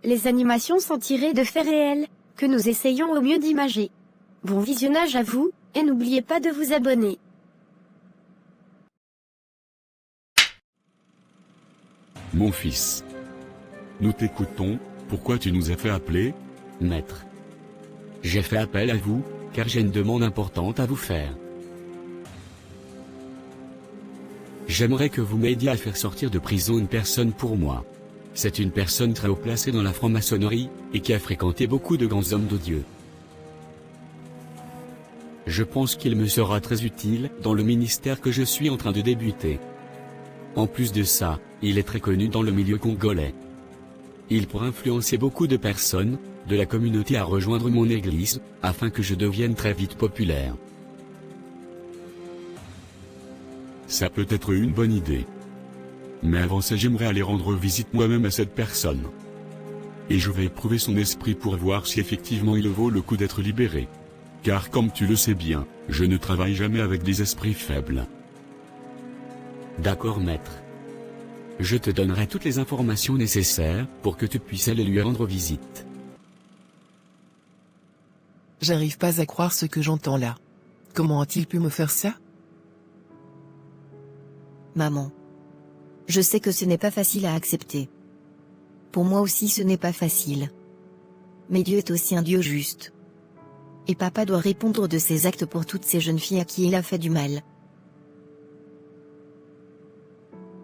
Les animations sont tirées de faits réels, que nous essayons au mieux d'imager. Bon visionnage à vous, et n'oubliez pas de vous abonner. Mon fils. Nous t'écoutons, pourquoi tu nous as fait appeler? Maître. J'ai fait appel à vous, car j'ai une demande importante à vous faire. J'aimerais que vous m'aidiez à faire sortir de prison une personne pour moi. C'est une personne très haut placée dans la franc-maçonnerie, et qui a fréquenté beaucoup de grands hommes de Dieu. Je pense qu'il me sera très utile dans le ministère que je suis en train de débuter. En plus de ça, il est très connu dans le milieu congolais. Il pourra influencer beaucoup de personnes, de la communauté à rejoindre mon église, afin que je devienne très vite populaire. Ça peut être une bonne idée. Mais avant ça, j'aimerais aller rendre visite moi-même à cette personne. Et je vais éprouver son esprit pour voir si effectivement il vaut le coup d'être libéré. Car comme tu le sais bien, je ne travaille jamais avec des esprits faibles. D'accord, maître. Je te donnerai toutes les informations nécessaires pour que tu puisses aller lui rendre visite. J'arrive pas à croire ce que j'entends là. Comment a-t-il pu me faire ça? Maman. Je sais que ce n'est pas facile à accepter. Pour moi aussi ce n'est pas facile. Mais Dieu est aussi un Dieu juste. Et papa doit répondre de ses actes pour toutes ces jeunes filles à qui il a fait du mal.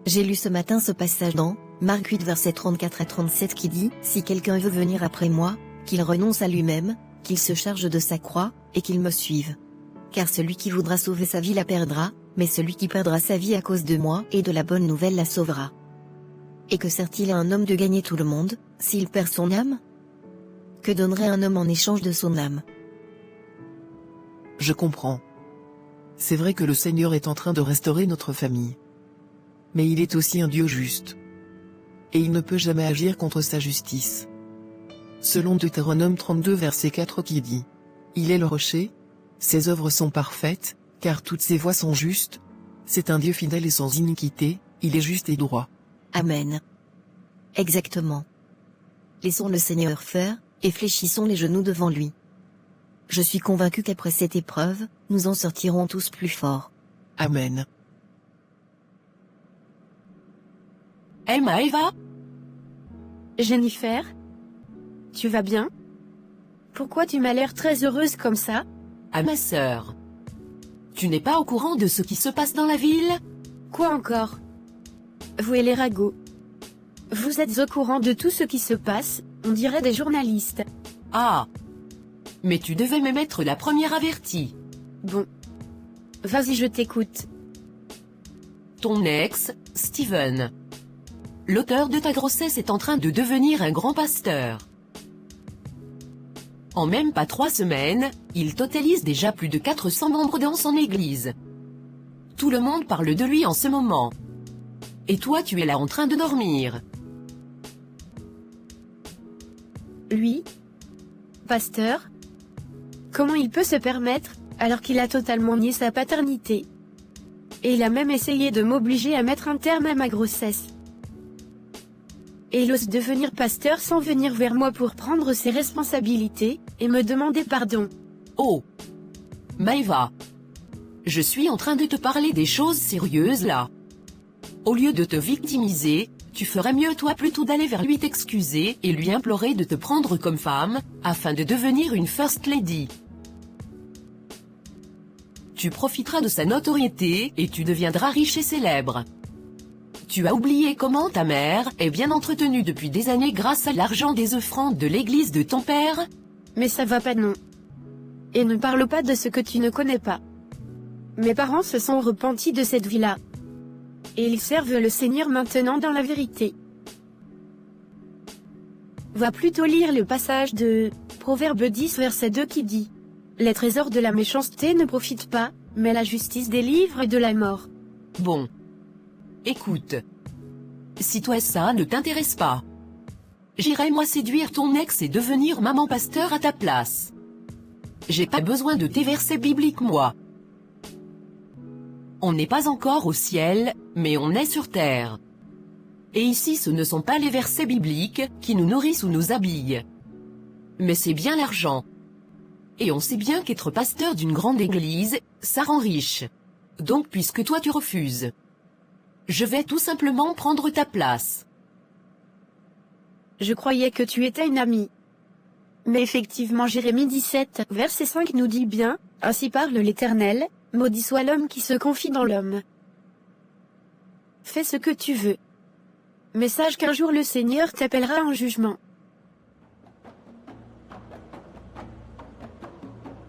J'ai lu ce matin ce passage dans Marc 8 versets 34 à 37 qui dit « Si quelqu'un veut venir après moi, qu'il renonce à lui-même, qu'il se charge de sa croix, et qu'il me suive. Car celui qui voudra sauver sa vie la perdra, mais celui qui perdra sa vie à cause de moi et de la bonne nouvelle la sauvera. Et que sert-il à un homme de gagner tout le monde, s'il perd son âme? Que donnerait un homme en échange de son âme? » Je comprends. C'est vrai que le Seigneur est en train de restaurer notre famille. Mais il est aussi un Dieu juste. Et il ne peut jamais agir contre sa justice. Selon Deutéronome 32 verset 4 qui dit « Il est le rocher, ses œuvres sont parfaites, car toutes ses voies sont justes. C'est un Dieu fidèle et sans iniquité, il est juste et droit. » Amen. Exactement. Laissons le Seigneur faire, et fléchissons les genoux devant lui. Je suis convaincu qu'après cette épreuve, nous en sortirons tous plus forts. Amen. Hey Maëva? Jennifer? Tu vas bien? Pourquoi tu m'as l'air très heureuse comme ça? Ah ma sœur. Tu n'es pas au courant de ce qui se passe dans la ville? Quoi encore? Vous et les ragots. Vous êtes au courant de tout ce qui se passe, on dirait des journalistes. Ah. Mais tu devais me mettre la première avertie. Bon. Vas-y, je t'écoute. Ton ex, Steven. L'auteur de ta grossesse est en train de devenir un grand pasteur. En même pas 3 semaines, il totalise déjà plus de 400 membres dans son église. Tout le monde parle de lui en ce moment. Et toi tu es là en train de dormir. Lui? Pasteur? Comment il peut se permettre, alors qu'il a totalement nié sa paternité? Et il a même essayé de m'obliger à mettre un terme à ma grossesse. Et il ose devenir pasteur sans venir vers moi pour prendre ses responsabilités, et me demander pardon. Oh! Maëva! Je suis en train de te parler des choses sérieuses là. Au lieu de te victimiser, tu ferais mieux toi plutôt d'aller vers lui t'excuser et lui implorer de te prendre comme femme, afin de devenir une First Lady. Tu profiteras de sa notoriété et tu deviendras riche et célèbre. Tu as oublié comment ta mère est bien entretenue depuis des années grâce à l'argent des offrandes de l'église de ton père? Mais ça va pas non. Et ne parle pas de ce que tu ne connais pas. Mes parents se sont repentis de cette vie-là. Et ils servent le Seigneur maintenant dans la vérité. Va plutôt lire le passage de Proverbe 10 verset 2 qui dit « Les trésors de la méchanceté ne profitent pas, mais la justice délivre de la mort. » Bon. Écoute. Si toi ça ne t'intéresse pas, j'irai moi séduire ton ex et devenir maman pasteur à ta place. J'ai pas besoin de tes versets bibliques moi. On n'est pas encore au ciel, mais on est sur terre. Et ici ce ne sont pas les versets bibliques qui nous nourrissent ou nous habillent. Mais c'est bien l'argent. Et on sait bien qu'être pasteur d'une grande église, ça rend riche. Donc puisque toi tu refuses, je vais tout simplement prendre ta place. Je croyais que tu étais une amie. Mais effectivement Jérémie 17, verset 5 nous dit bien, « Ainsi parle l'Éternel, maudit soit l'homme qui se confie dans l'homme. » Fais ce que tu veux. Mais sache qu'un jour le Seigneur t'appellera en jugement.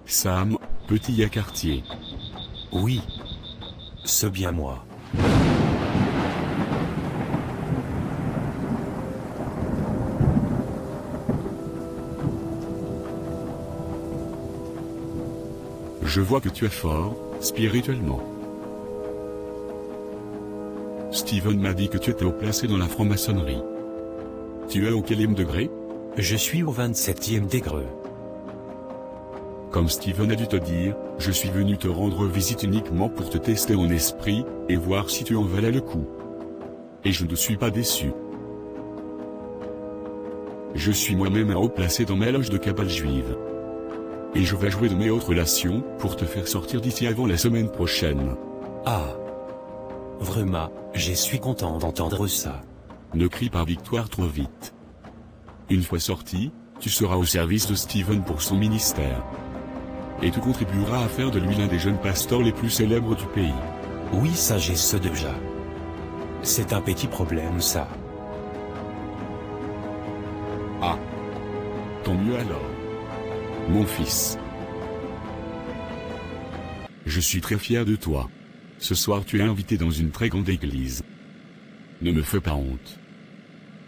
Sam, petit Yacartier. Oui. C'est bien moi. Je vois que tu es fort, spirituellement. Steven m'a dit que tu étais haut placé dans la franc-maçonnerie. Tu es au quel degré? Je suis au 27e degré. Comme Steven a dû te dire, je suis venu te rendre visite uniquement pour te tester en esprit, et voir si tu en valais le coup. Et je ne suis pas déçu. Je suis moi-même un haut placé dans ma loge de cabale juive. Et je vais jouer de mes hautes relations, pour te faire sortir d'ici avant la semaine prochaine. Ah. Vraiment, je suis content d'entendre ça. Ne crie pas victoire trop vite. Une fois sorti, tu seras au service de Steven pour son ministère. Et tu contribueras à faire de lui l'un des jeunes pasteurs les plus célèbres du pays. Oui, ça j'ai ce déjà. C'est un petit problème ça. Ah. Tant mieux alors. Mon fils. Je suis très fier de toi. Ce soir tu es invité dans une très grande église. Ne me fais pas honte.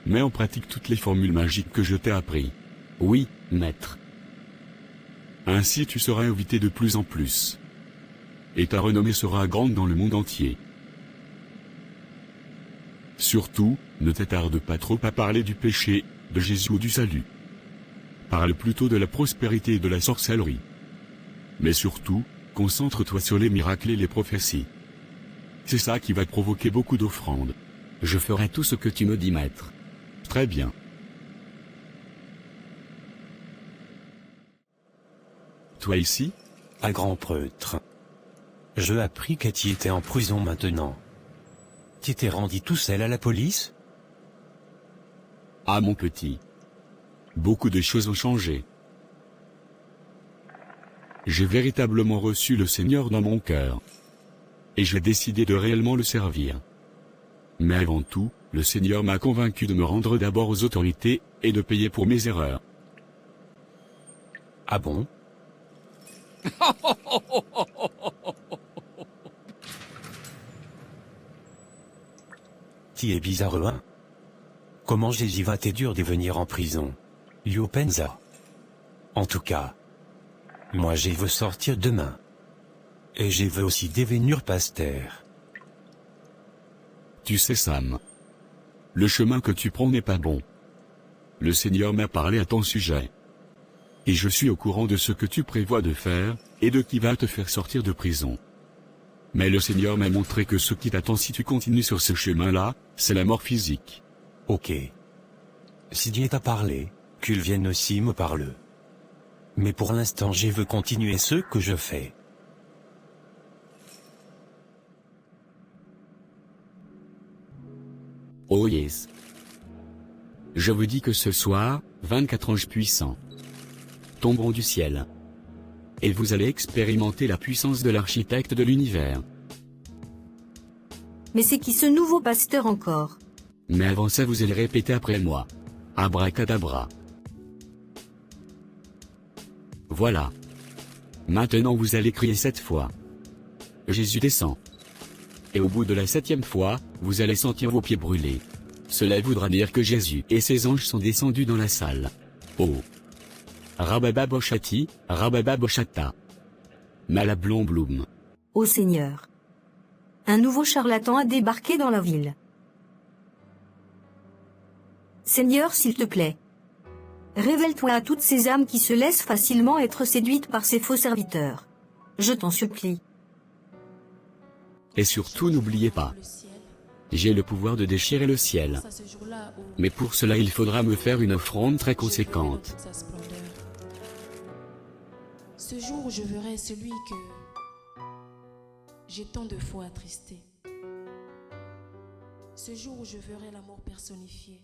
Mets en pratique toutes les formules magiques que je t'ai appris. Oui, maître. Ainsi tu seras invité de plus en plus. Et ta renommée sera grande dans le monde entier. Surtout, ne t'attarde pas trop à parler du péché, de Jésus ou du salut. Parle plutôt de la prospérité et de la sorcellerie. Mais surtout, concentre-toi sur les miracles et les prophéties. C'est ça qui va provoquer beaucoup d'offrandes. Je ferai tout ce que tu me dis, maître. Très bien. Toi ici? À grand prêtre. Je appris que tu étais en prison maintenant. Tu t'es rendu tout seul à la police? Ah mon petit. Beaucoup de choses ont changé. J'ai véritablement reçu le Seigneur dans mon cœur. Et j'ai décidé de réellement le servir. Mais avant tout, le Seigneur m'a convaincu de me rendre d'abord aux autorités, et de payer pour mes erreurs. Ah bon? Tu es bizarre, hein? Comment Jésus va t'aider de venir en prison? Yo pensa. En tout cas, moi je veux sortir demain. Et je veux aussi devenir pasteur. Tu sais Sam. Le chemin que tu prends n'est pas bon. Le Seigneur m'a parlé à ton sujet. Et je suis au courant de ce que tu prévois de faire, et de qui va te faire sortir de prison. Mais le Seigneur m'a montré que ce qui t'attend si tu continues sur ce chemin-là, c'est la mort physique. Ok. Si Dieu t'a parlé, qu'il vienne aussi me parler. Mais pour l'instant je veux continuer ce que je fais. Oh yes. Je vous dis que ce soir, 24 anges puissants tomberont du ciel. Et vous allez expérimenter la puissance de l'architecte de l'univers. Mais c'est qui ce nouveau pasteur encore? Mais avant ça vous allez répéter après moi. Abracadabra. Voilà. Maintenant vous allez crier 7 fois. Jésus descend. Et au bout de la 7e fois, vous allez sentir vos pieds brûler. Cela voudra dire que Jésus et ses anges sont descendus dans la salle. Oh. Rabababoshati, Rabababoshata. Malablon Bloom. Ô Seigneur. Un nouveau charlatan a débarqué dans la ville. Seigneur, s'il te plaît. Révèle-toi à toutes ces âmes qui se laissent facilement être séduites par ces faux serviteurs. Je t'en supplie. Et surtout n'oubliez pas. J'ai le pouvoir de déchirer le ciel. Mais pour cela il faudra me faire une offrande très conséquente. Ce jour où je verrai celui que j'ai tant de fois attristé. Ce jour où je verrai l'amour personnifié.